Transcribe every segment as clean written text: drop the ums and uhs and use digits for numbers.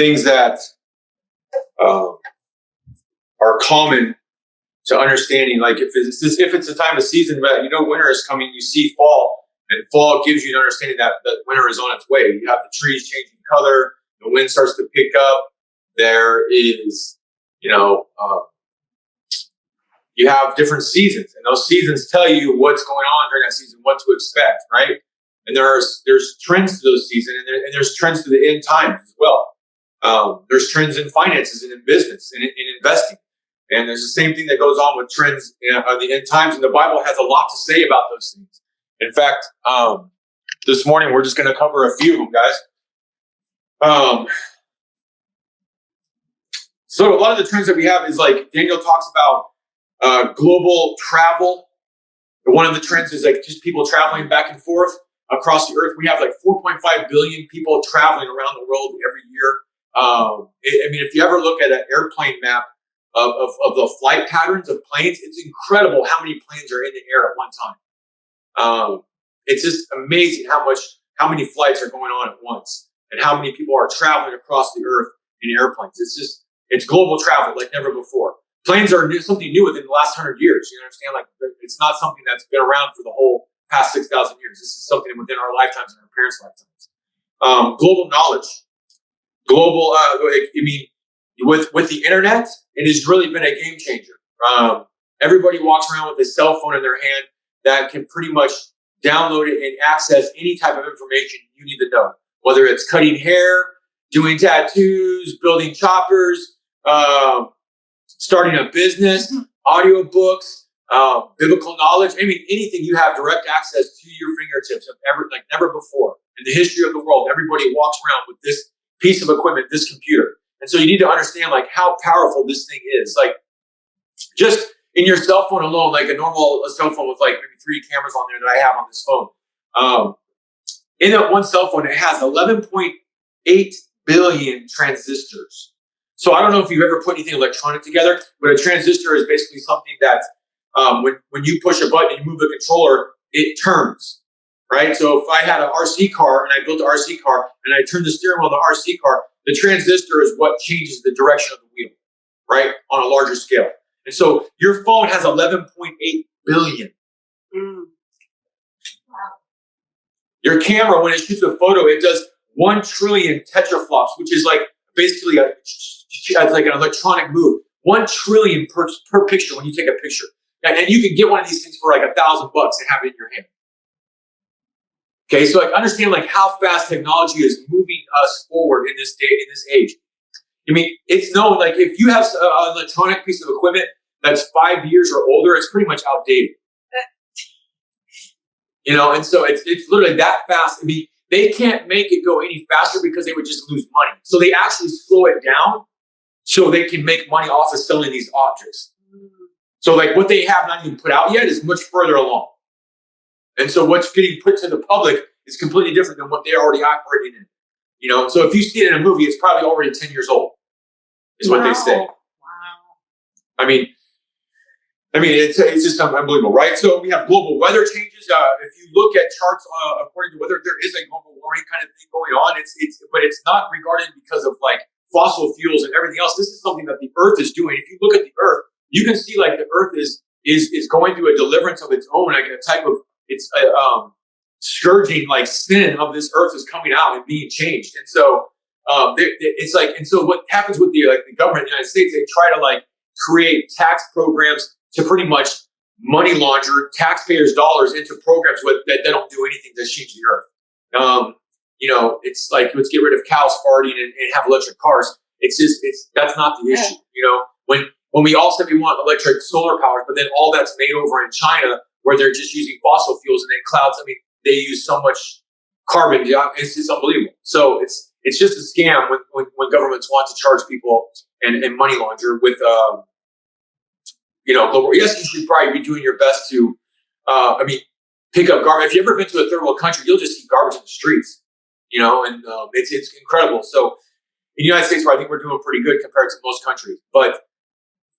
things that uh, are common to understanding. Like if it's a time of season, but winter is coming, you see fall, and fall gives you an understanding that winter is on its way. You have the trees changing color, the wind starts to pick up. There is, you have different seasons, and those seasons tell you what's going on during that season, what to expect, right? And there's trends to those seasons, and there's trends to the end times as well. There's trends in finances and in business and in investing. And there's the same thing that goes on with trends of the end times. And the Bible has a lot to say about those things. In fact, this morning, we're just going to cover a few of them, guys. So a lot of the trends that we have is like Daniel talks about global travel. One of the trends is like just people traveling back and forth across the earth. We have like 4.5 billion people traveling around the world every year. If you ever look at an airplane map of the flight patterns of planes, it's incredible how many planes are in the air at one time. It's just amazing how many flights are going on at once and how many people are traveling across the earth in airplanes. It's global travel like never before. Planes are something new within the last 100 years. You understand? Like it's not something that's been around for the whole past 6,000 years. This is something within our lifetimes and our parents' lifetimes. Global knowledge, with the internet, it has really been a game changer. Everybody walks around with a cell phone in their hand that can pretty much download it and access any type of information you need to know, whether it's cutting hair, doing tattoos, building choppers, starting a business, audiobooks, biblical knowledge. Anything you have direct access to your fingertips like never before in the history of the world. Everybody walks around with this piece of equipment, this computer. And so you need to understand like how powerful this thing is. Like just in your cell phone alone, like a normal cell phone with like maybe 3 cameras on there that I have on this phone. In that one cell phone, it has 11.8 billion transistors. So I don't know if you've ever put anything electronic together, but a transistor is basically something that when you push a button and you move the controller, it turns, right? So if I had an RC car and I built an RC car and I turned the steering wheel of the RC car, the transistor is what changes the direction of the wheel, right? On a larger scale. And so your phone has 11.8 billion. Wow. Your camera, when it shoots a photo, it does 1 trillion tetraflops, which is like basically like an electronic move. 1 trillion per picture when you take a picture. And you can get one of these things for like $1,000 and have it in your hand. Okay, so like understand like how fast technology is moving us forward in this age. It's known like if you have an electronic piece of equipment that's 5 years or older, it's pretty much outdated. And so it's literally that fast. They can't make it go any faster because they would just lose money. So they actually slow it down so they can make money off of selling these objects. So like what they have not even put out yet is much further along. And so what's getting put to the public is completely different than what they're already operating in. So if you see it in a movie, it's probably already 10 years old, is what they say. Wow. It's just unbelievable, right? So we have global weather changes. If you look at charts according to weather, there is a global warming kind of thing going on. But it's not regarded because of like fossil fuels and everything else. This is something that the Earth is doing. If you look at the Earth, you can see like the Earth is going through a deliverance of its own, like a type of scourging, like sin of this Earth is coming out and being changed. And so so what happens with the government in the United States, they try to like create tax programs to pretty much money launder taxpayers' dollars into programs that don't do anything to change the Earth. It's like let's get rid of cows farting and have electric cars. That's not the issue. When we all said we want electric solar power, but then all that's made over in China where they're just using fossil fuels and then clouds. They use so much carbon. It's just unbelievable. So it's just a scam when governments want to charge people and money launder with global. Yes, you should probably be doing your best to pick up garbage. If you've ever been to a third world country, you'll just see garbage in the streets. It's incredible. So in the United States, I think we're doing pretty good compared to most countries, but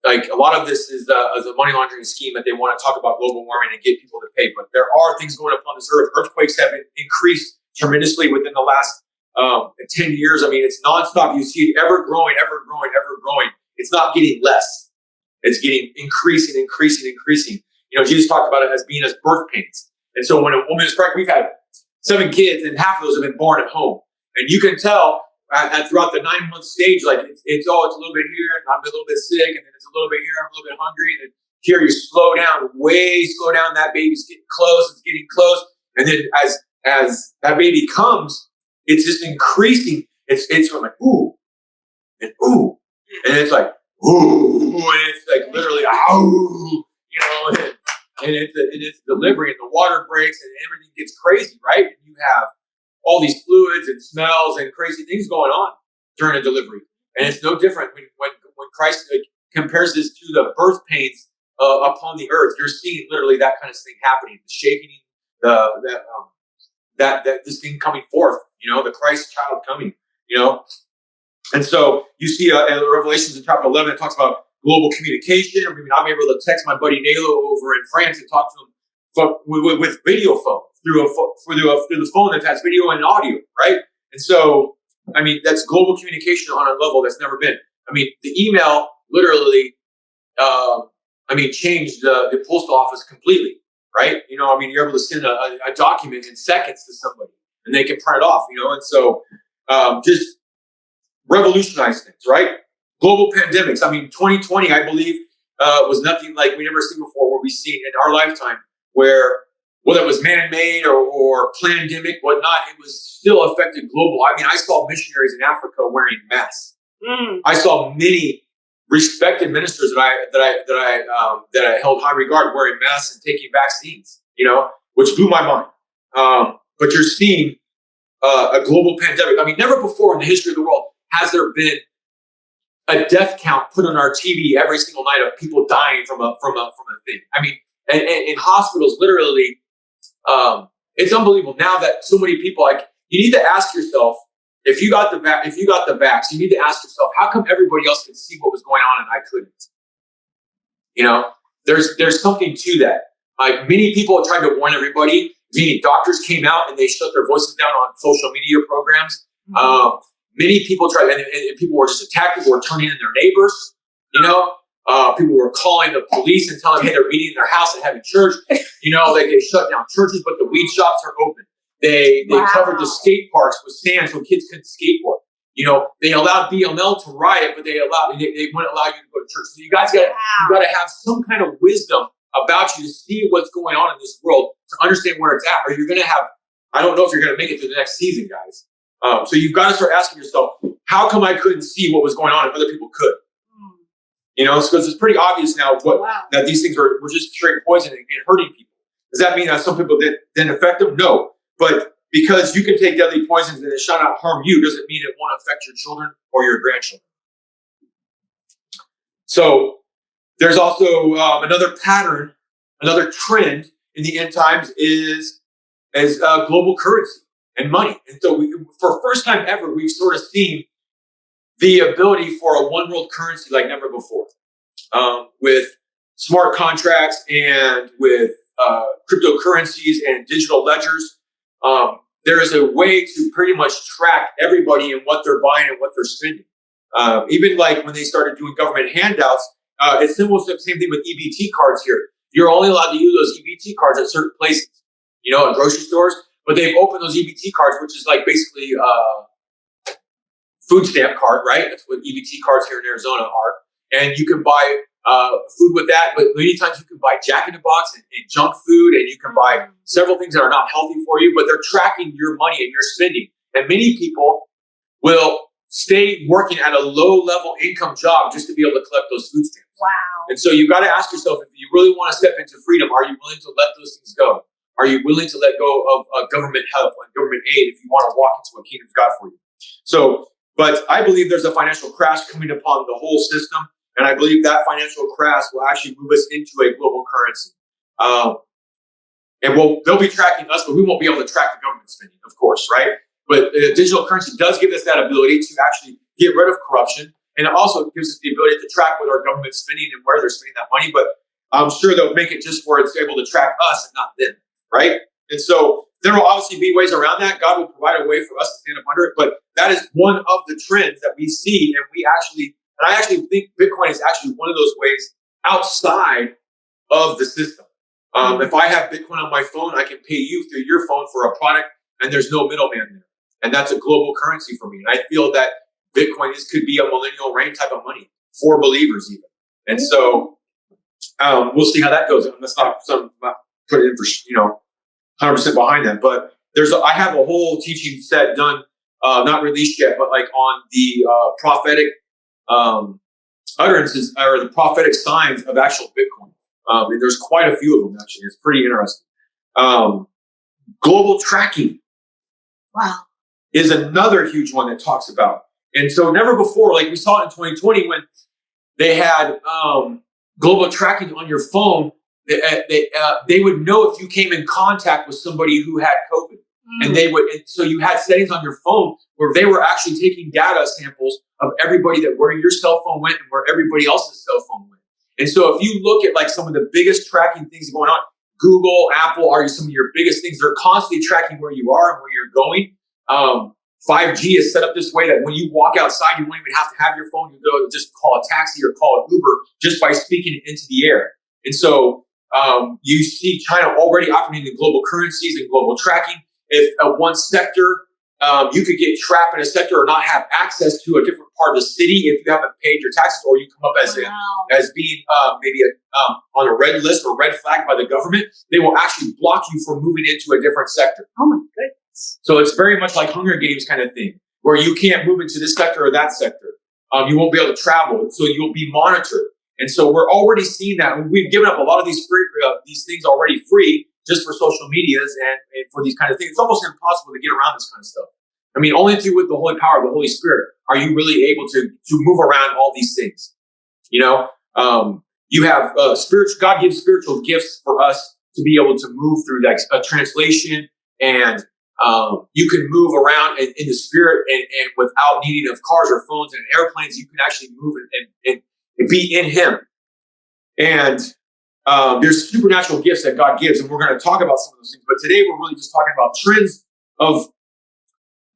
like a lot of this is a money laundering scheme that they want to talk about global warming and get people to pay. But there are things going up on this earth. Earthquakes have increased tremendously within the last in 10 years. I mean, it's nonstop. You see it ever growing, ever growing, ever growing. It's not getting less. It's getting increasing, increasing, increasing. Jesus talked about it as being as birth pains. And so when a woman is pregnant, we've had 7 kids, and half of those have been born at home. And you can tell throughout the 9-month stage, like it's a little bit here, and I'm a little bit sick, and then it's a little bit here, I'm a little bit hungry, and then here you slow down, way slow down. That baby's getting close, it's getting close, and then as that baby comes, it's just increasing. It's from like ooh, and ooh, and it's like ooh, and it's like literally ow, and it's delivery, and the water breaks, and everything gets crazy, right? And you have all these fluids and smells and crazy things going on during a delivery. And it's no different when Christ compares this to the birth pains upon the earth. You're seeing literally that kind of thing happening, the shaking, that this thing coming forth, the Christ child coming, And so you see in Revelations in chapter 11, it talks about global communication. I mean, I'm able to text my buddy Nalo over in France and talk to him with video phone through the phone that has video and audio, right? And so, I mean, that's global communication on a level that's never been. I mean, the email literally, changed the postal office completely, right? You're able to send a document in seconds to somebody, and they can print it off, And so, just revolutionize things, right? Global pandemics. 2020, I believe, was nothing like we never seen before. Where we seen in our lifetime, where whether it was man-made or pandemic, whatnot, it was still affected global. I saw missionaries in Africa wearing masks. I saw many respected ministers that I held high regard wearing masks and taking vaccines, which blew my mind. But you're seeing a global pandemic. Never before in the history of the world has there been a death count put on our TV every single night of people dying from a thing. And in hospitals, literally, it's unbelievable now that so many people. You need to ask yourself, if you got the vax, you need to ask yourself, how come everybody else could see what was going on and I couldn't? There's something to that. Many people have tried to warn everybody. Many doctors came out and they shut their voices down on social media programs. Many people tried, and people were just attacking, were turning in their neighbors. People were calling the police and telling them, hey, they're meeting in their house and having church. They shut down churches, but the weed shops are open. They covered the skate parks with sand so kids couldn't skateboard. They allowed BML to riot, but they wouldn't allow you to go to church. So you guys got to have some kind of wisdom about you to see what's going on in this world, to understand where it's at, or you're going to have, I don't know if you're going to make it to the next season, guys. So you've got to start asking yourself, how come I couldn't see what was going on and other people could? Because it's pretty obvious now that these things were just straight poison and hurting people. Does that mean that some people didn't affect them? No. But because you can take deadly poisons and it shall not harm you, doesn't mean it won't affect your children or your grandchildren. So there's also another pattern, another trend in the end times is global currency and money. And so for the first time ever, we've sort of seen the ability for a one world currency like never before, with smart contracts and with cryptocurrencies and digital ledgers. There is a way to pretty much track everybody and what they're buying and what they're spending. Even like when they started doing government handouts, it's almost the same thing with EBT cards here. You're only allowed to use those EBT cards at certain places, at grocery stores. But they've opened those EBT cards, which is like basically food stamp card, right? That's what EBT cards here in Arizona are. And you can buy food with that, but many times you can buy Jack in the Box and junk food, and you can buy several things that are not healthy for you, but they're tracking your money and your spending. And many people will stay working at a low-level income job just to be able to collect those food stamps. Wow. And so you've got to ask yourself, if you really want to step into freedom, are you willing to let those things go? Are you willing to let go of government help and government aid if you want to walk into what kingdom's got for you? So, but I believe there's a financial crash coming upon the whole system. And I believe that financial crash will actually move us into a global currency. And they'll be tracking us, but we won't be able to track the government spending, of course, right? But digital currency does give us that ability to actually get rid of corruption. And it also gives us the ability to track what our government's spending and where they're spending that money. But I'm sure they'll make it just where it's able to track us and not them, right? And so there will obviously be ways around that. God will provide a way for us to stand up under it. But that is one of the trends that we see. And I actually think Bitcoin is actually one of those ways outside of the system. If I have Bitcoin on my phone, I can pay you through your phone for a product, and there's no middleman there. And that's a global currency for me. And I feel that Bitcoin could be a millennial reign type of money for believers even. And so we'll see how that goes. And that's not something I'm putting in for 100% behind that. But I have a whole teaching set done, not released yet, but like on the prophetic utterances or the prophetic signs of actual Bitcoin. And there's quite a few of them actually. It's pretty interesting. Global tracking. Wow. Is another huge one that talks about. And so never before, like we saw it in 2020 when they had global tracking on your phone, they would know if you came in contact with somebody who had COVID. And so you had settings on your phone where they were actually taking data samples of everybody where your cell phone went and where everybody else's cell phone went. And so if you look at like some of the biggest tracking things going on, Google, Apple are some of your biggest things. They're constantly tracking where you are and where you're going. 5G is set up this way that when you walk outside, you won't even have to have your phone. You go just call a taxi or call an Uber just by speaking it into the air. And so you see China already operating in global currencies and global tracking. If one sector, you could get trapped in a sector or not have access to a different part of the city if you haven't paid your taxes, or you come up as being maybe on a red list or red flag by the government, they will actually block you from moving into a different sector. Oh my goodness. So it's very much like Hunger Games kind of thing, where you can't move into this sector or that sector. You won't be able to travel, so you'll be monitored. And so we're already seeing that. We've given up a lot of these things already free just for social medias and for these kind of things. It's almost impossible to get around this kind of stuff. I mean, only through with the holy power of the Holy Spirit are you really able to move around all these things. You have God gives spiritual gifts for us to be able to move through that translation, and you can move around in the spirit and without needing of cars or phones and airplanes. You can actually move and be in Him. And there's supernatural gifts that God gives, and we're going to talk about some of those things. But today we're really just talking about trends of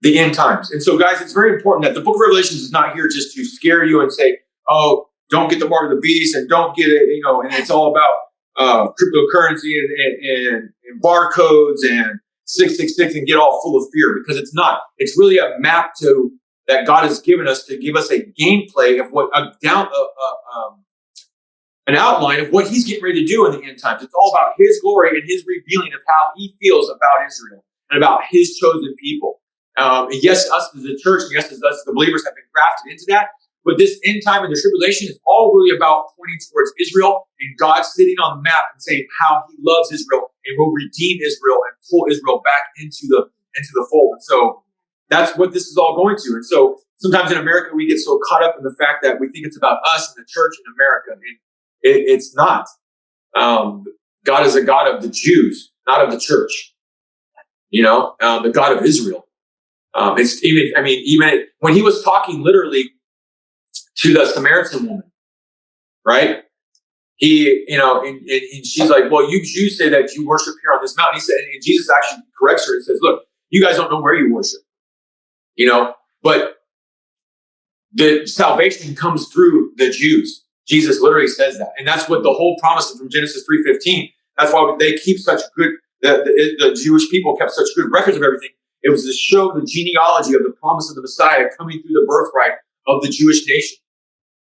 the end times. And so, guys, it's very important that the book of Revelations is not here just to scare you and say, oh, don't get the mark of the beast and don't get it, and it's all about cryptocurrency and barcodes and 666 and get all full of fear, because it's not. It's really a map that God has given us to give us a gameplay of what an outline of what He's getting ready to do in the end times. It's all about His glory and His revealing of how He feels about Israel and about His chosen people. And yes, us as a church, and yes, as us, the believers, have been grafted into that. But this end time and the tribulation is all really about pointing towards Israel and God sitting on the map and saying how He loves Israel and will redeem Israel and pull Israel back into the fold. And so that's what this is all going to. And so sometimes in America, we get so caught up in the fact that we think it's about us and the church in America. And it's not. God is a God of the Jews, not of the church. The God of Israel. Even when He was talking literally to the Samaritan woman, right? And she's like, well, you Jews say that you worship here on this mountain. He said, and Jesus actually corrects her and says, look, you guys don't know where you worship, but the salvation comes through the Jews. Jesus literally says that. And that's what the whole promise from Genesis 3:15. That's why they keep such good, the Jewish people kept such good records of everything. It was to show the genealogy of the promise of the Messiah coming through the birthright of the Jewish nation.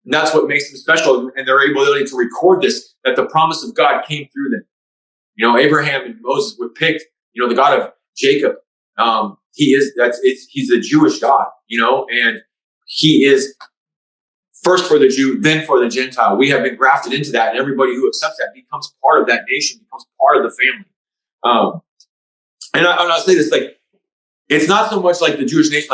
And that's what makes them special, and their ability to record this, that the promise of God came through them. Abraham and Moses were picked, the God of Jacob. He's a Jewish God, and He is first for the Jew, then for the Gentile. We have been grafted into that, and everybody who accepts that becomes part of that nation, becomes part of the family. And I'll say this, it's not so much like the Jewish nation,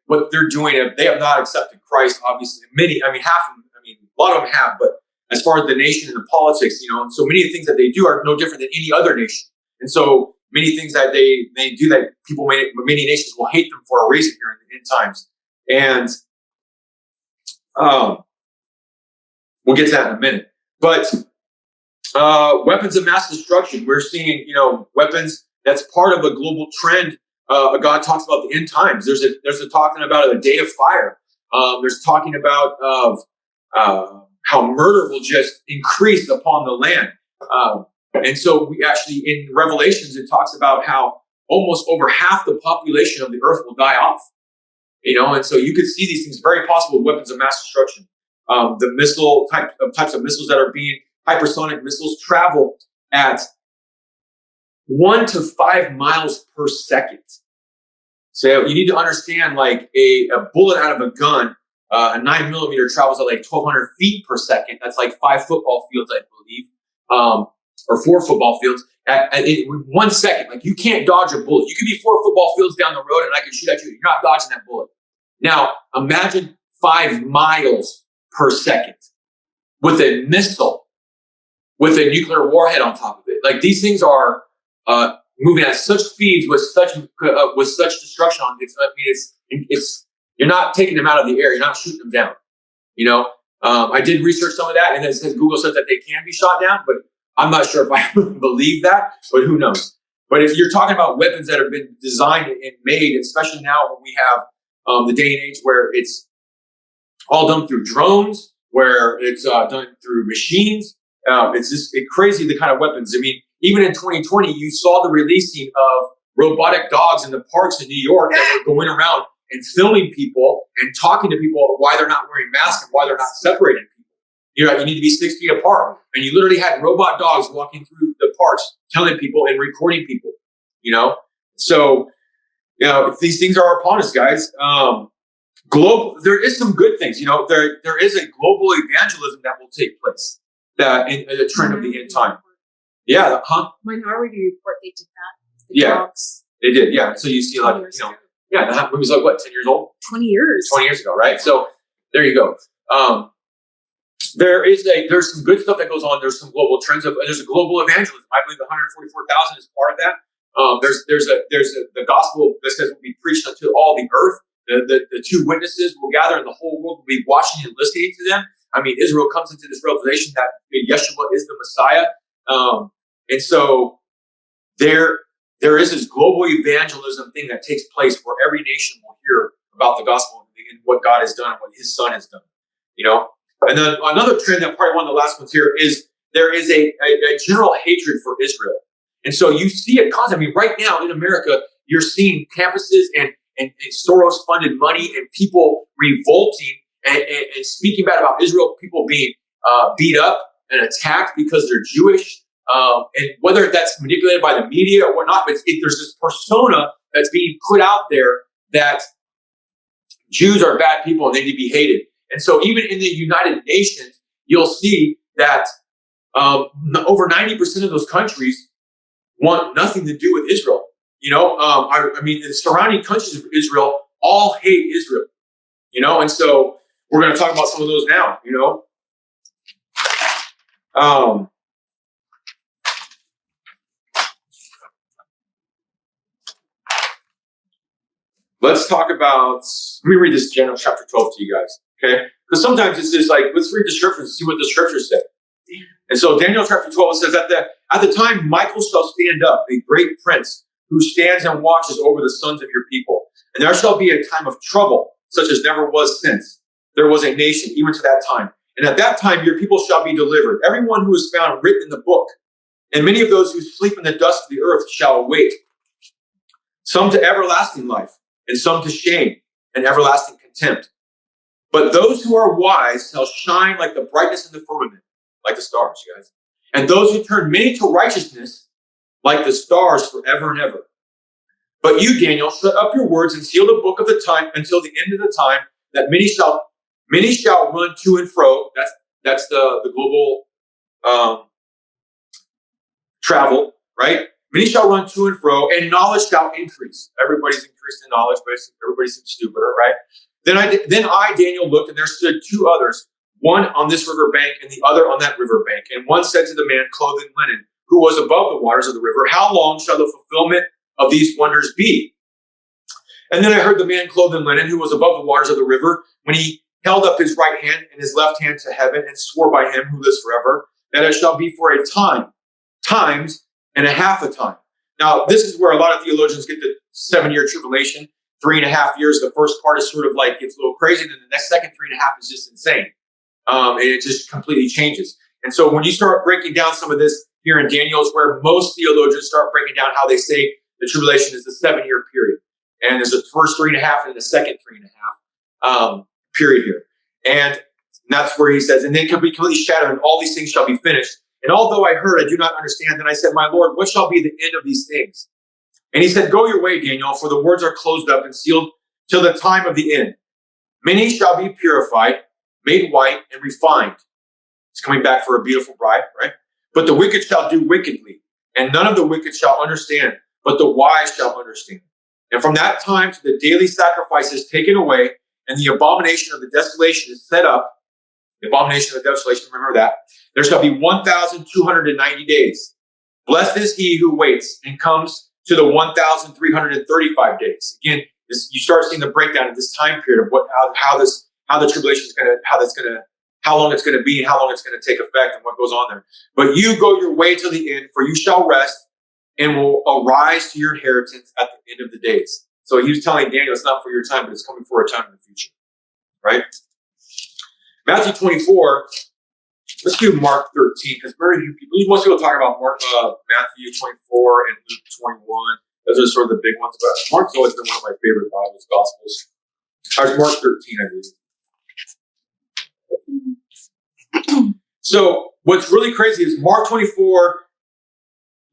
what they're doing. They have not accepted Christ, obviously. A lot of them have, but as far as the nation and the politics, and so many things that they do are no different than any other nation. And so many things that they do that many nations will hate them for a reason here in the end times. And we'll get to that in a minute. But weapons of mass destruction, we're seeing, weapons That's part of a global trend. God talks about the end times. There's a talking about a day of fire. There's talking about of how murder will just increase upon the land. And so we actually, in Revelations, it talks about how almost over half the population of the earth will die off. And so you could see these things very possible with weapons of mass destruction. The types of missiles that are being hypersonic missiles travel at 1 to 5 miles per second. So you need to understand, like a bullet out of a gun, a 9mm travels at like 1,200 feet per second. That's like 5 football fields, I believe, or 4 football fields. At 1 second, like you can't dodge a bullet. You could be 4 football fields down the road, and I can shoot at you. You're not dodging that bullet. Now imagine 5 miles per second with a missile, with a nuclear warhead on top of it. Like these things are moving at such speeds with such destruction on it. I mean, it's you're not taking them out of the air. You're not shooting them down. I did research some of that, and it says Google says that they can be shot down, but I'm not sure if I believe that. But who knows? But if you're talking about weapons that have been designed and made, especially now when we have the day and age where it's all done through drones, where it's done through machines, it's just crazy the kind of weapons. I mean, even in 2020, you saw the releasing of robotic dogs in the parks in New York that were going around and filming people and talking to people about why they're not wearing masks and why they're not separating people. You need to be 6 feet apart. And you literally had robot dogs walking through the parks, telling people and recording people, So, these things are upon us, guys. There is some good things, there is a global evangelism that will take place, that in the trend of the end time. Yeah. Minority Report, they did that. Yeah. Dogs. They did. Yeah. So you see, like, that movie's like what, 10 years old? 20 years. 20 years ago, right? So there you go. There's some good stuff that goes on. There's some global trends there's a global evangelism. I believe 144,000 is part of that. There's the gospel that says will be preached unto all the earth. The 2 witnesses will gather, and the whole world will be watching and listening to them. I mean, Israel comes into this revelation that Yeshua is the Messiah. And so there is this global evangelism thing that takes place where every nation will hear about the gospel and what God has done and what his son has done, And then another trend that probably one of the last ones here is there is a general hatred for Israel. And so you see it constantly. I mean, right now in America, you're seeing campuses and Soros-funded money and people revolting and speaking bad about Israel, people being beat up and attacked because they're Jewish. And whether that's manipulated by the media or whatnot, but there's this persona that's being put out there that Jews are bad people and they need to be hated. And so even in the United Nations, you'll see that over 90% of those countries want nothing to do with Israel. I mean, the surrounding countries of Israel all hate Israel, and so we're going to talk about some of those now, Let's talk about, let me read this Daniel chapter 12 to you guys, okay? Because sometimes it's just like, let's read the scriptures and see what the scriptures say. And so Daniel chapter 12 says, at the time Michael shall stand up, a great prince, who stands and watches over the sons of your people. And there shall be a time of trouble, such as never was since there was a nation, even to that time. And at that time your people shall be delivered, everyone who is found written in the book. And many of those who sleep in the dust of the earth shall awake, some to everlasting life, and some to shame and everlasting contempt. But those who are wise shall shine like the brightness of the firmament, like the stars, you guys. And those who turn many to righteousness, like the stars forever and ever. But you, Daniel, shut up your words and seal the book of the time until the end of the time, that many shall run to and fro. That's the global travel, right? Many shall run to and fro, and knowledge shall increase. Everybody's increased in knowledge, but everybody seems stupider, right? Then I, Daniel, looked, and there stood 2 others, one on this river bank and the other on that river bank. And one said to the man clothed in linen, who was above the waters of the river, how long shall the fulfillment of these wonders be? And then I heard the man clothed in linen, who was above the waters of the river, when he held up his right hand and his left hand to heaven, and swore by him who lives forever, that it shall be for a time, times and a half a time, Now, this is where a lot of theologians get the 7-year tribulation. 3.5 years, the first part is sort of like gets a little crazy, and then the next second 3.5 is just insane. And it just completely changes. And so when you start breaking down some of this here in Daniel is where most theologians start breaking down how they say the tribulation is the 7-year period. And there's a first 3.5 and the second 3.5 period here. And that's where he says, and then can be completely shattered, and all these things shall be finished. And although I heard, I do not understand. Then I said, my Lord, what shall be the end of these things? And he said, go your way, Daniel, for the words are closed up and sealed till the time of the end. Many shall be purified, made white, and refined. It's coming back for a beautiful bride, right? But the wicked shall do wickedly, and none of the wicked shall understand, but the wise shall understand. And from that time to the daily sacrifice is taken away, and the abomination of the desolation is set up. The abomination of the desolation, remember that. There shall be 1,290 days. Blessed is he who waits and comes to the 1,335 days. Again, you start seeing the breakdown of this time period of how the tribulation is going to, how long it's going to be, and how long it's going to take effect, and what goes on there. But you go your way to the end, for you shall rest and will arise to your inheritance at the end of the days. So he was telling Daniel, it's not for your time, but it's coming for a time in the future, right? Matthew 24. Let's do Mark 13, because very few people. Most people talk about Matthew 24 and Luke 21. Those are sort of the big ones. But Mark's always been one of my favorite Gospels. There's Mark 13, I believe. So what's really crazy is Mark 24,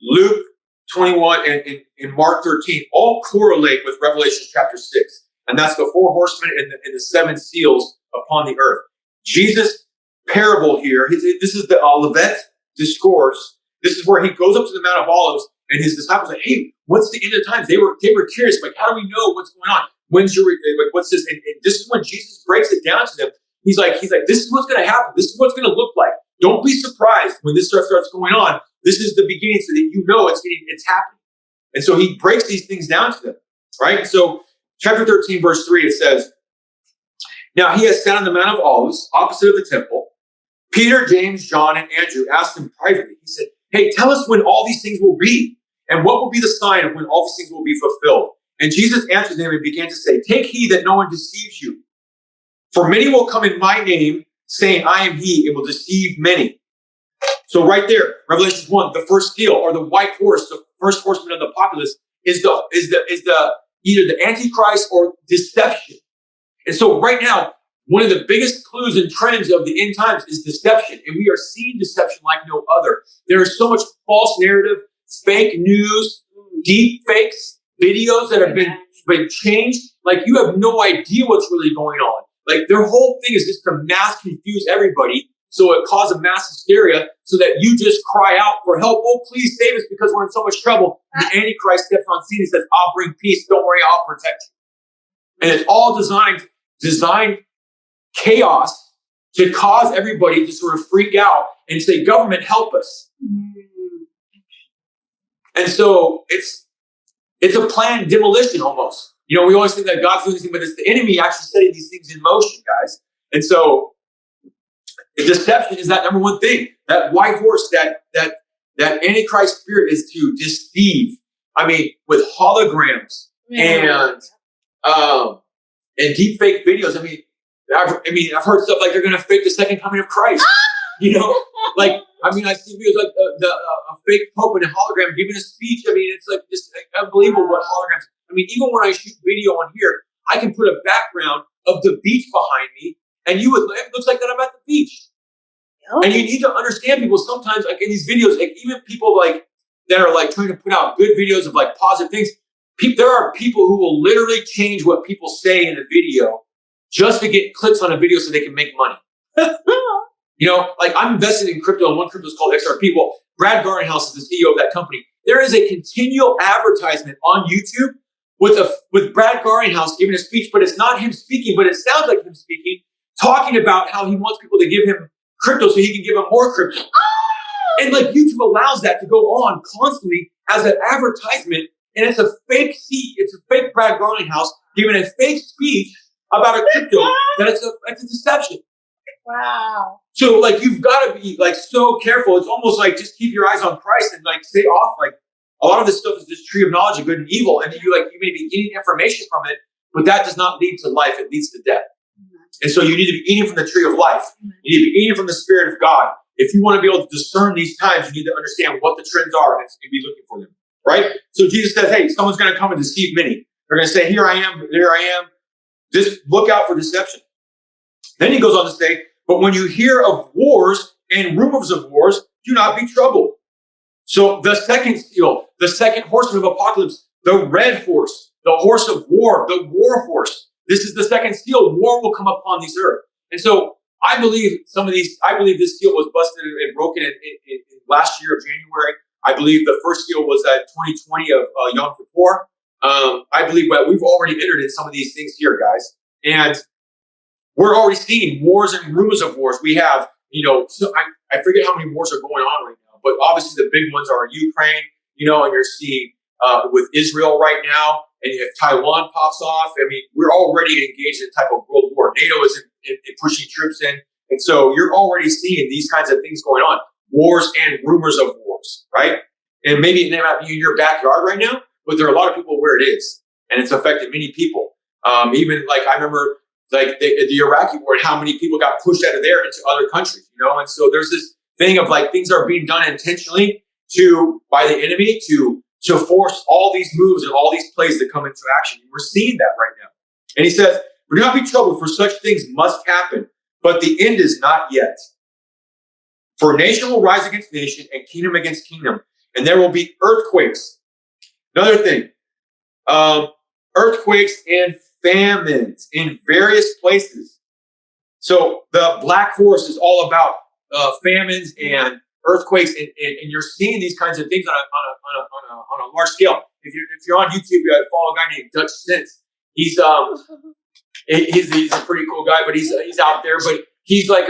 Luke 21, and Mark 13 all correlate with Revelation chapter 6. And that's the 4 horsemen and the 7 seals upon the earth. Jesus' parable here, this is the Olivet Discourse. This is where he goes up to the Mount of Olives, and his disciples are like, hey, what's the end of the times? They were curious, like, how do we know what's going on? When's your, like, what's this? And this is when Jesus breaks it down to them. He's like, this is what's going to happen. This is what's going to look like. Don't be surprised when this stuff starts going on. This is the beginning, so that you know it's happening. And so he breaks these things down to them, right? So chapter 13, verse 3, it says, now he has sat on the Mount of Olives, opposite of the temple. Peter, James, John, and Andrew asked him privately. He said, hey, tell us when all these things will be, and what will be the sign of when all these things will be fulfilled. And Jesus answered them and began to say, take heed that no one deceives you. For many will come in my name, saying, I am he, and will deceive many. So right there, Revelation 1, the first seal, or the white horse, the first horseman of the populace, is either the Antichrist or deception. And so right now, one of the biggest clues and trends of the end times is deception. And we are seeing deception like no other. There is so much false narrative, fake news, deep fakes, videos that have been changed. Like, you have no idea what's really going on. Like, their whole thing is just to mass confuse everybody, so it causes mass hysteria, so that you just cry out for help. Oh, please save us because we're in so much trouble. And the Antichrist steps on scene and says, I'll bring peace. Don't worry, I'll protect you. And it's all designed chaos to cause everybody to sort of freak out and say, government, help us. And so it's a planned demolition almost. You know, we always think that God's doing something, but it's the enemy actually setting these things in motion, guys. And so deception is that number one thing. That white horse, that Antichrist spirit is to deceive. I mean, with holograms and deep fake videos. I've heard stuff like they're going to fake the second coming of Christ. You know, like, I see videos like a fake pope in a hologram giving a speech. It's like just unbelievable what holograms. Even when I shoot video on here, I can put a background of the beach behind me, and it looks like that I'm at the beach. Okay. And you need to understand people sometimes, like in these videos, like even people like that are like trying to put out good videos of like positive things. There are people who will literally change what people say in a video just to get clicks on a video so they can make money. You know, like I'm invested in crypto, and one crypto is called XRP. Well, Brad Garlinghouse is the CEO of that company. There is a continual advertisement on YouTube with Brad Garlinghouse giving a speech, but it's not him speaking, but it sounds like him speaking, talking about how he wants people to give him crypto so he can give them more crypto. And like YouTube allows that to go on constantly as an advertisement, and it's a fake it's a fake Brad Garlinghouse giving a fake speech about a crypto that it's a deception. Wow. So like you've got to be like so careful. It's almost like just keep your eyes on Christ and like stay off like a lot of this stuff is this tree of knowledge of good and evil. And you may be getting information from it, but that does not lead to life. It leads to death. And so you need to be eating from the tree of life. You need to be eating from the Spirit of God. If you want to be able to discern these times, you need to understand what the trends are and be looking for them, right? So Jesus says, hey, someone's going to come and deceive many. They're going to say, here I am, there I am. Just look out for deception. Then he goes on to say, but when you hear of wars and rumors of wars, do not be troubled. So the second seal, the second horseman of apocalypse, the red horse, the horse of war, the war horse. This is the second seal. War will come upon this earth. And so I believe this seal was busted and broken in last year of January. I believe the first seal was at 2020 of Yom Kippur. I believe that we've already entered in some of these things here, guys. And we're already seeing wars and rumors of wars. We have, I forget how many wars are going on right now, but obviously the big ones are Ukraine, and you're seeing with Israel right now, and if Taiwan pops off, I mean, we're already engaged in a type of world war. NATO is in pushing troops in. And so you're already seeing these kinds of things going on, wars and rumors of wars, right? And maybe it may not be in your backyard right now, but there are a lot of people where it is, and it's affected many people. Even like I remember like the Iraqi war and how many people got pushed out of there into other countries, And so there's this thing of like things are being done intentionally by the enemy to force all these moves and all these plays that come into action. And we're seeing that right now. And he says, do not be troubled, for such things must happen, but the end is not yet. For nation will rise against nation and kingdom against kingdom, and there will be earthquakes. Another thing, earthquakes and famines in various places. So the black horse is all about famines and earthquakes, and you're seeing these kinds of things on a large scale. If you're on YouTube, you gotta follow a guy named Dutch Sense. He's a pretty cool guy, but he's out there. But he's like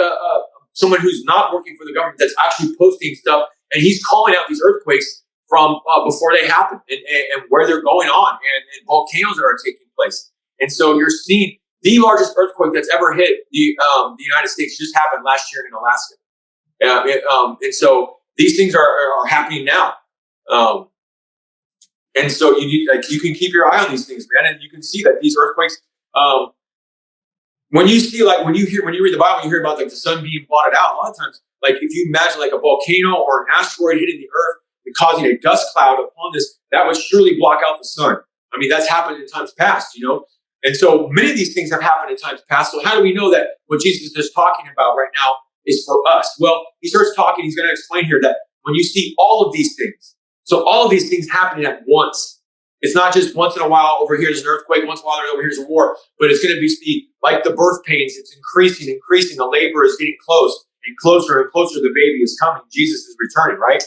someone who's not working for the government that's actually posting stuff, and he's calling out these earthquakes from before they happen and where they're going on, and volcanoes that are taking place. And so you're seeing the largest earthquake that's ever hit the United States just happened last year in Alaska. And so these things are happening now. And so you can keep your eye on these things, man, and you can see that these earthquakes. When you read the Bible, you hear about like the sun being blotted out. A lot of times, like if you imagine like a volcano or an asteroid hitting the earth and causing a dust cloud upon this, that would surely block out the sun. I mean, that's happened in times past, And so many of these things have happened in times past. So how do we know that what Jesus is talking about right now is for us? Well, he starts talking. He's going to explain here that when you see all of these things, so all of these things happening at once, it's not just once in a while over here's an earthquake, once in a while over here's a war, but it's going to be like the birth pains. It's increasing. The labor is getting close and closer. The baby is coming. Jesus is returning, right?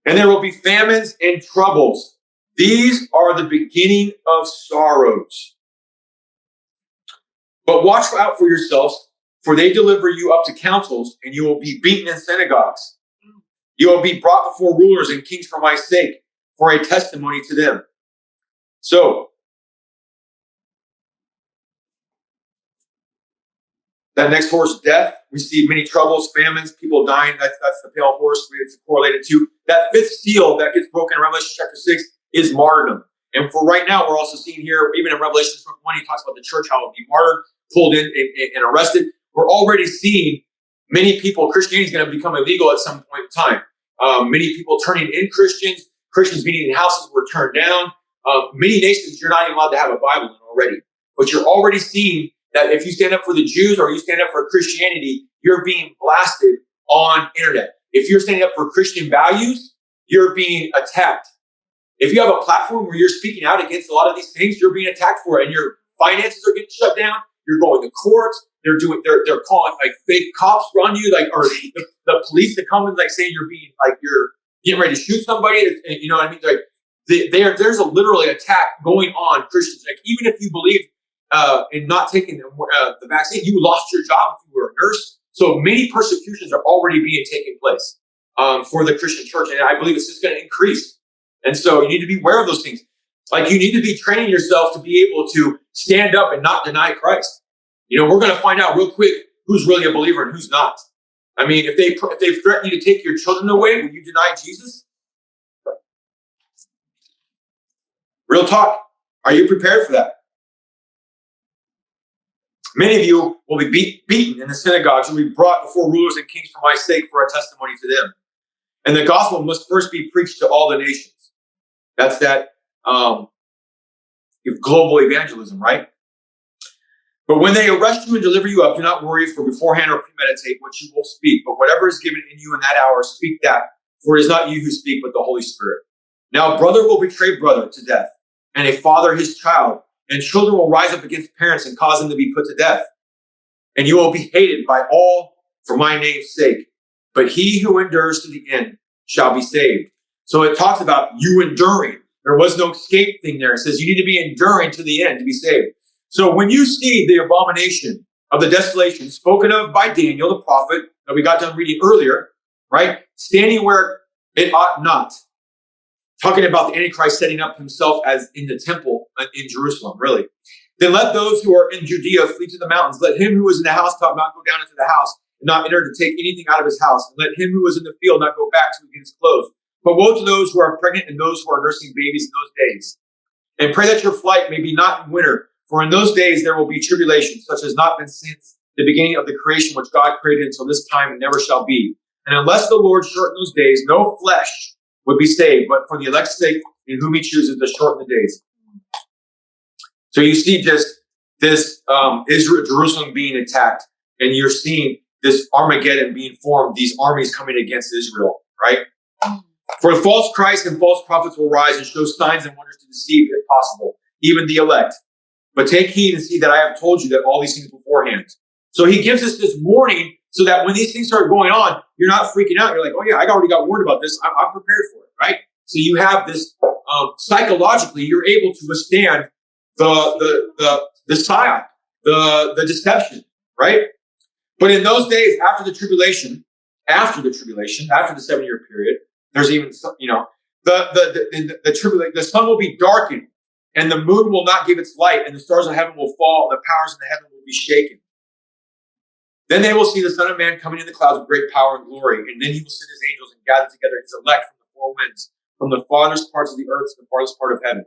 And there will be famines and troubles. These are the beginning of sorrows. But watch out for yourselves, for they deliver you up to councils, and you will be beaten in synagogues. You will be brought before rulers and kings for my sake, for a testimony to them. So, that next horse, death, we see many troubles, famines, people dying. That's the pale horse. It's correlated to that fifth seal that gets broken in Revelation chapter 6 is martyrdom. And for right now, we're also seeing here, even in Revelation 1, he talks about the church, how it will be martyred, pulled in and arrested. We're already seeing many people, Christianity is going to become illegal at some point in time. Many people turning in Christians meeting in houses were turned down. Many nations, you're not even allowed to have a Bible in already. But you're already seeing that if you stand up for the Jews or you stand up for Christianity, you're being blasted on internet. If you're standing up for Christian values, you're being attacked. If you have a platform where you're speaking out against a lot of these things, you're being attacked for it, and your finances are getting shut down. You're going to courts. They're calling like fake cops on you, like, or the police that come and like saying you're getting ready to shoot somebody. You know what I mean? Like there's a literally attack going on Christians. Like even if you believe in not taking the vaccine, you lost your job if you were a nurse. So many persecutions are already being taken place for the Christian church, and I believe it's just going to increase. And so you need to be aware of those things. Like you need to be training yourself to be able to stand up and not deny Christ. We're going to find out real quick who's really a believer and who's not. I mean, if they threaten you to take your children away, will you deny Jesus? Real talk. Are you prepared for that? Many of you will be beaten in the synagogues and will be brought before rulers and kings for my sake for a testimony to them. And the gospel must first be preached to all the nations. That's that global evangelism, right? But when they arrest you and deliver you up, do not worry for beforehand or premeditate what you will speak. But whatever is given in you in that hour, speak that. For it is not you who speak, but the Holy Spirit. Now, brother will betray brother to death, and a father his child. And children will rise up against parents and cause them to be put to death. And you will be hated by all for my name's sake. But he who endures to the end shall be saved. So it talks about you enduring. There was no escape thing there. It says you need to be enduring to the end to be saved. So when you see the abomination of the desolation spoken of by Daniel, the prophet, that we got done reading earlier, right? Standing where it ought not. Talking about the Antichrist setting up himself as in the temple in Jerusalem, really. Then let those who are in Judea flee to the mountains. Let him who is in the housetop not go down into the house and not enter to take anything out of his house. And let him who is in the field not go back to get his clothes. But woe to those who are pregnant and those who are nursing babies in those days. And pray that your flight may be not in winter, for in those days there will be tribulation, such as not been since the beginning of the creation which God created until this time and never shall be. And unless the Lord shorten those days, no flesh would be saved, but for the elect's sake, in whom he chooses to shorten the days. So you see just this Israel, Jerusalem being attacked, and you're seeing this Armageddon being formed, these armies coming against Israel, right? For false Christs and false prophets will rise and show signs and wonders to deceive, if possible, even the elect. But take heed and see that I have told you that all these things beforehand. So he gives us this warning so that when these things start going on, you're not freaking out. You're like, oh yeah, I already got warned about this. I'm prepared for it, right? So you have this psychologically, you're able to withstand the psyop, the deception, right? But in those days, after the 7-year period, there's even the sun will be darkened, and the moon will not give its light, and the stars of heaven will fall, and the powers in the heaven will be shaken. Then they will see the Son of Man coming in the clouds with great power and glory, and then he will send his angels and gather together his elect from the four winds, from the farthest parts of the earth to the farthest part of heaven.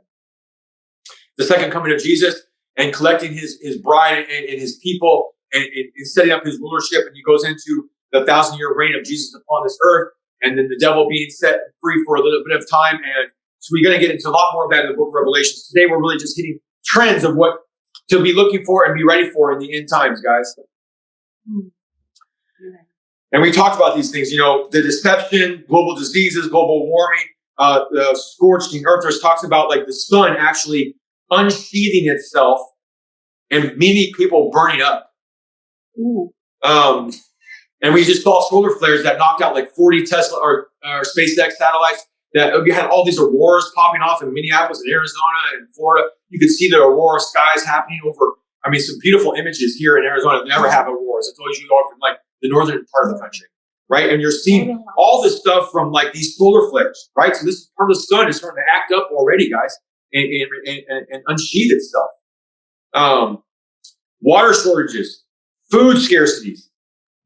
The second coming of Jesus and collecting his bride and his people and setting up his rulership, and he goes into the 1,000-year reign of Jesus upon this earth, and then the devil being set free for a little bit of time. And so we're going to get into a lot more of that in the book of Revelation. Today we're really just hitting trends of what to be looking for and be ready for in the end times, guys. And we talked about these things, the deception, global diseases, global warming, the scorching earth. There's talks about like the sun actually unsheathing itself and many people burning up. And we just saw solar flares that knocked out like 40 Tesla or SpaceX satellites. That you had all these auroras popping off in Minneapolis and Arizona and Florida. You could see the aurora skies happening over. I mean, some beautiful images here in Arizona. Never have auroras. It's always usually from like the northern part of the country, right? And you're seeing all this stuff from like these solar flares, right? So this is part of the sun is starting to act up already, guys, and unsheath itself. Water shortages, food scarcities,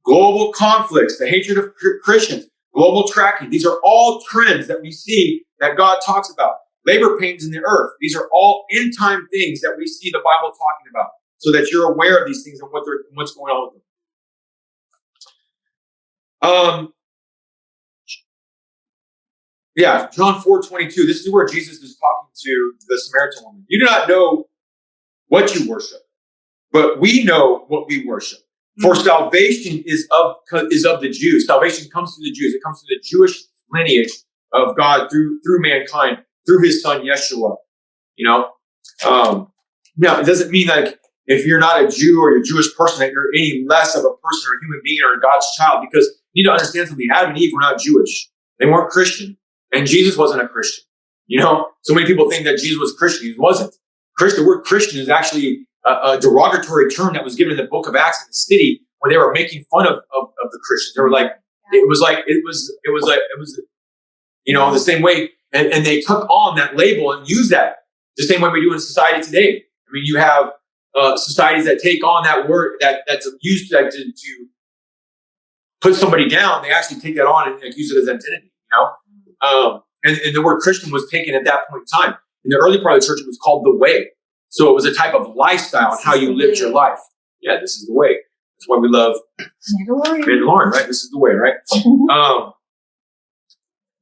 global conflicts, the hatred of Christians, global tracking. These are all trends that we see that God talks about. Labor pains in the earth. These are all end time things that we see the Bible talking about, so that you're aware of these things and what's going on with them. John 4:22. This is where Jesus is talking to the Samaritan woman. You do not know what you worship, but we know what we worship. For salvation is of the Jews. Salvation comes through the Jews. It comes through the Jewish lineage of God through mankind, through his son Yeshua. Now it doesn't mean like if you're not a Jew or you're a Jewish person that you're any less of a person or a human being or a God's child, because you need to understand something. Adam and Eve were not Jewish. They weren't Christian. And Jesus wasn't a Christian. So many people think that Jesus was Christian. He wasn't. The word Christian is actually a derogatory term that was given in the book of Acts in the city where they were making fun of the Christians. They were like, it was the same way. And they took on that label and used that the same way we do in society today. I mean, you have societies that take on that word that's used to put somebody down. They actually take that on and use it as identity, and the word Christian was taken at that point in time. in the early part of the church, it was called the way. So it was a type of lifestyle and how you lived your life. Yeah, this is the way. That's why we love Mandalorian, right? This is the way, right?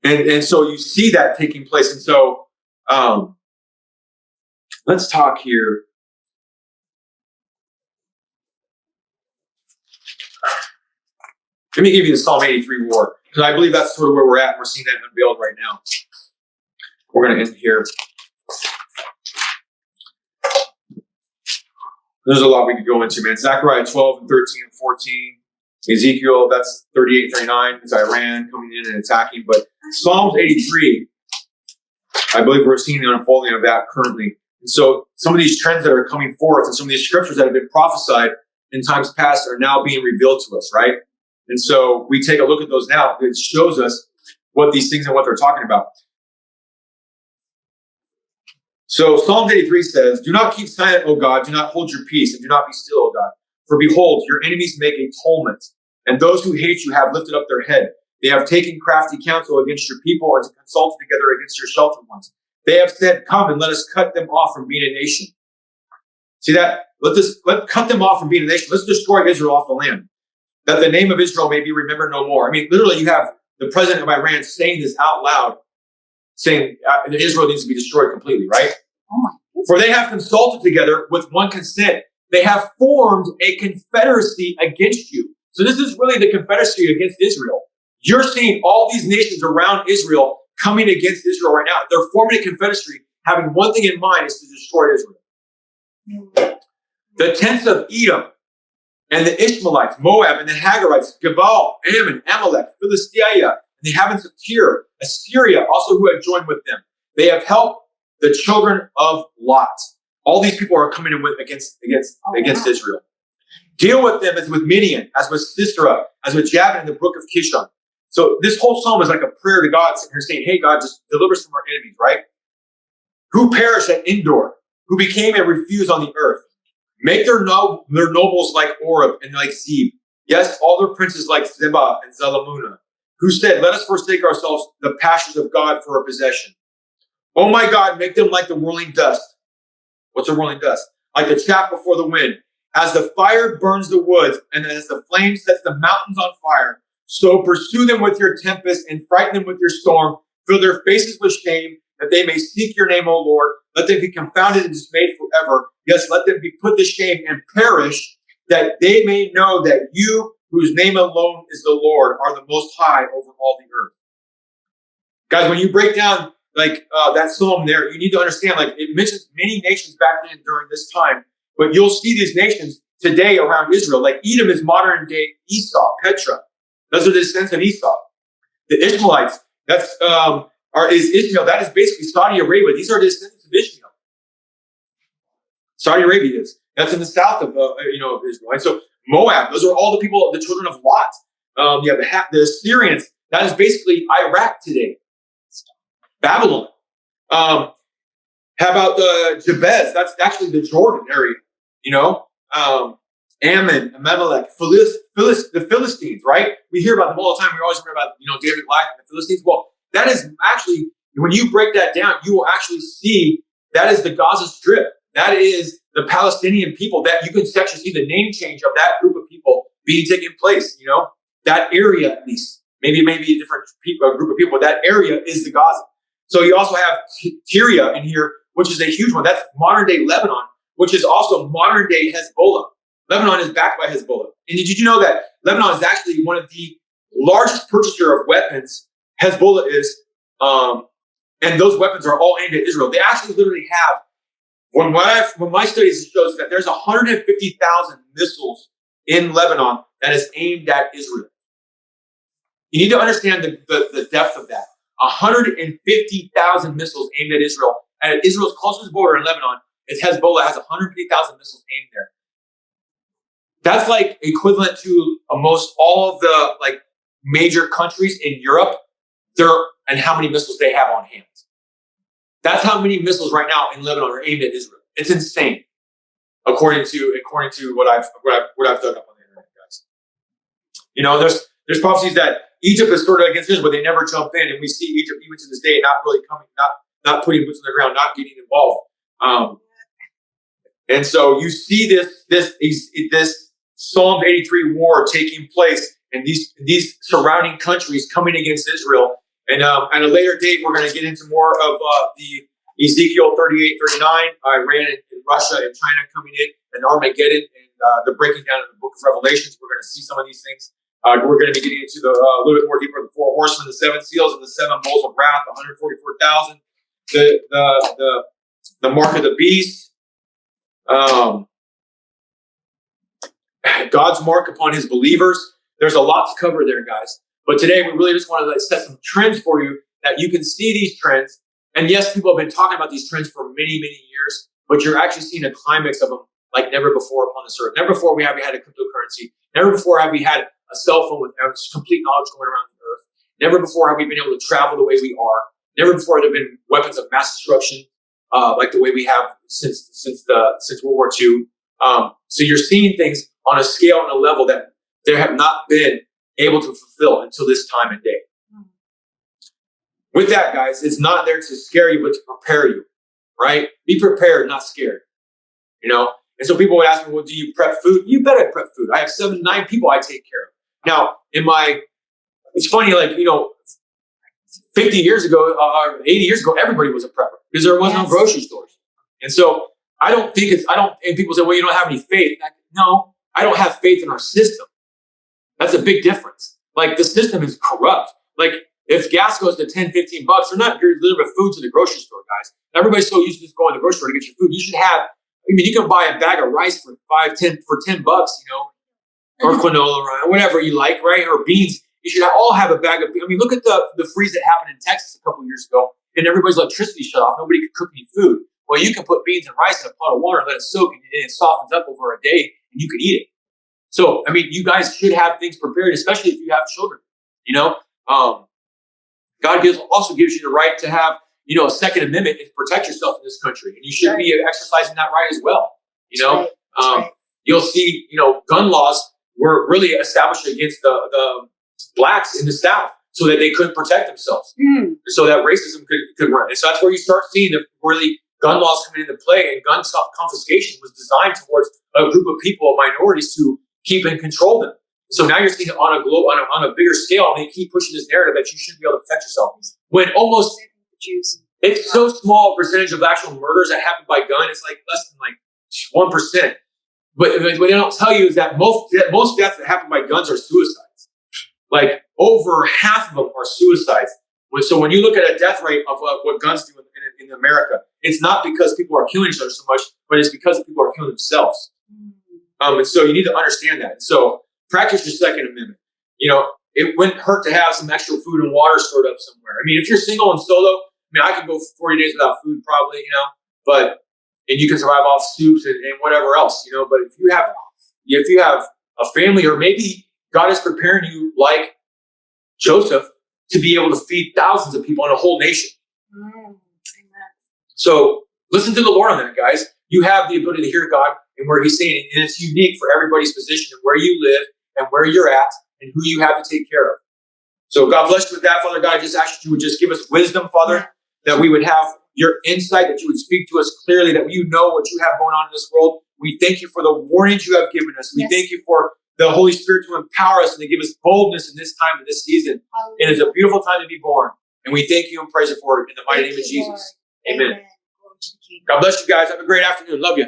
And so you see that taking place. And so let's talk here. Let me give you the Psalm 83 war, because I believe that's sort of where we're at. We're seeing that unveiled right now. We're going to end here. There's a lot we could go into, man. Zechariah 12 and 13 and 14. Ezekiel, that's 38, 39. It's Iran coming in and attacking. But Psalms 83, I believe we're seeing the unfolding of that currently. And so some of these trends that are coming forth and some of these scriptures that have been prophesied in times past are now being revealed to us, right? And so we take a look at those now. It shows us what these things and what they're talking about. So Psalm 83 says, "Do not keep silent, O God. Do not hold your peace, and do not be still, O God. For behold, your enemies make a tumult, and those who hate you have lifted up their head. They have taken crafty counsel against your people and consulted together against your sheltered ones. They have said, come and let us cut them off from being a nation." See that? Let's cut them off from being a nation. Let's destroy Israel off the land, that the name of Israel may be remembered no more. I mean, literally, you have the president of Iran saying this out loud, saying that Israel needs to be destroyed completely, right? Oh my goodness. For they have consulted together with one consent. They have formed a confederacy against you. So this is really the confederacy against Israel. You're seeing all these nations around Israel coming against Israel right now. They're forming a confederacy, having one thing in mind, is to destroy Israel. The tents of Edom and the Ishmaelites, Moab and the Hagarites, Gebal, Ammon, Amalek, Philistia, and the inhabitants of Tyre, Assyria, also who have joined with them. They have helped the children of Lot. All these people are coming in against Israel. Deal with them as with Midian, as with Sisera, as with Jabin in the brook of Kishon. So this whole psalm is like a prayer to God, sitting here saying, hey, God, just deliver us from our enemies, right? Who perished at Endor, who became a refuse on the earth. Make their nobles like Oreb and like Zeb. Yes, all their princes like Zebah and Zalamuna, who said, let us forsake ourselves the pastures of God for a possession. Oh my God, make them like the whirling dust. What's a whirling dust? Like the chaff before the wind. As the fire burns the woods, and as the flame sets the mountains on fire, so pursue them with your tempest and frighten them with your storm. Fill their faces with shame, that they may seek your name, O Lord. Let them be confounded and dismayed forever. Yes, let them be put to shame and perish, that they may know that you, whose name alone is the Lord, are the most high over all the earth. Guys, when you break down that psalm there, you need to understand, like, it mentions many nations back then during this time, but you'll see these nations today around Israel. Like Edom is modern day Esau, Petra. Those are the descendants of Esau. The Ishmaelites, is Ishmael. That is basically Saudi Arabia. These are descendants of Ishmael. Saudi Arabia is. That's in the south of Israel. And so Moab, those are all the people, the children of Lot. You have the Assyrians. That is basically Iraq today. Babylon. How about the Jabez? That's actually the Jordan area. Ammon, Amalek, the Philistines, right? We hear about them all the time. We always hear about, David Goliath and the Philistines. Well, that is actually, when you break that down, you will actually see that is the Gaza Strip. That is the Palestinian people. That you can actually see the name change of that group of people being taking place. That area, at least, maybe a different group of people, but that area is the Gaza. So you also have Tyre in here, which is a huge one. That's modern day Lebanon, which is also modern day Hezbollah. Lebanon is backed by Hezbollah. And did you know that Lebanon is actually one of the largest purchaser of weapons? Hezbollah is, and those weapons are all aimed at Israel. They actually literally have, when my studies shows that there's 150,000 missiles in Lebanon that is aimed at Israel. You need to understand the depth of that. 150,000 missiles aimed at Israel. And at Israel's closest border in Lebanon, is Hezbollah has 150,000 missiles aimed there. That's like equivalent to almost all of the major countries in Europe, and how many missiles they have on hand. That's how many missiles right now in Lebanon are aimed at Israel. It's insane, according to what I've dug up on the internet, guys. There's prophecies that Egypt is sort of against Israel, but they never jump in, and we see Egypt even to this day not not putting boots on the ground, not getting involved. And so you see this Psalm 83 war taking place, and these surrounding countries coming against Israel. And at a later date, we're going to get into more of the Ezekiel 38, 39, Iran and Russia and China coming in, and Armageddon, and the breaking down of the book of Revelations. We're going to see some of these things. We're going to be getting into the a little bit more deeper, the four horsemen, the seven seals, and the seven bowls of wrath, 144,000, the mark of the beast, God's mark upon his believers. There's a lot to cover there, guys. But today we really just want to set some trends for you that you can see these trends. And yes, people have been talking about these trends for many, many years, but you're actually seeing a climax of them like never before upon this earth. Never before have we had a cryptocurrency. Never before have we had a cell phone with complete knowledge going around the earth. Never before have we been able to travel the way we are. Never before have there been weapons of mass destruction like the way we have since World War II. So you're seeing things on a scale and a level that they have not been able to fulfill until this time and day. With that, guys, it's not there to scare you, but to prepare you, right? Be prepared, not scared, you know? And so people would ask me, well, do you prep food? You bet I prep food. I have 7 to 9 people I take care of. Now, it's funny, like, 50 years ago, or 80 years ago, everybody was a prepper because there wasn't no grocery stores. And so and people say, well, you don't have any faith. No, I don't have faith in our system. That's a big difference. Like, the system is corrupt. Like, if gas goes to $10, $15, they're not going to deliver food to the grocery store, guys. Everybody's so used to just going to the grocery store to get your food. You should have, you can buy a bag of rice for $10, or quinola or whatever you like, right? Or beans. You should all have a bag of, look at the freeze that happened in Texas a couple of years ago, and everybody's electricity shut off. Nobody could cook any food. Well, you can put beans and rice in a pot of water and let it soak, and it softens up over a day, and you can eat it. So, you guys should have things prepared, especially if you have children. God also gives you the right to have, a Second Amendment and protect yourself in this country, and you should be exercising that right as well. Right. You'll see, gun laws were really established against the blacks in the South so that they couldn't protect themselves, so that racism could run. And so that's where you start seeing the really gun laws coming into play, and gun confiscation was designed towards a group of people, minorities, to keep and control them. So now you're seeing it on a bigger scale, and they keep pushing this narrative that you should be able to protect yourself. When almost it's so small a percentage of actual murders that happen by gun, it's like less than 1%. But what they don't tell you is that most deaths that happen by guns are suicides. Like, over half of them are suicides. So when you look at a death rate of what guns do in America, it's not because people are killing each other so much, but it's because people are killing themselves. And so you need to understand that. So practice your Second Amendment. It wouldn't hurt to have some extra food and water stored up somewhere. If you're single and solo, I could go 40 days without food probably, and you can survive off soups and whatever else, but if you have a family, or maybe God is preparing you like Joseph to be able to feed thousands of people in a whole nation. Amen. So listen to the Lord on that, guys. You have the ability to hear God and where he's saying, and it's unique for everybody's position and where you live and where you're at and who you have to take care of. So God bless you with that, Father God. I just ask that you would just give us wisdom, Father, that we would have your insight, that you would speak to us clearly, that you know what you have going on in this world. We thank you for the warnings you have given us. We thank you for the Holy Spirit to empower us and to give us boldness in this time of this season. It is a beautiful time to be born. And we thank you and praise you for it in the mighty name of Jesus. Amen. God bless you guys. Have a great afternoon. Love you.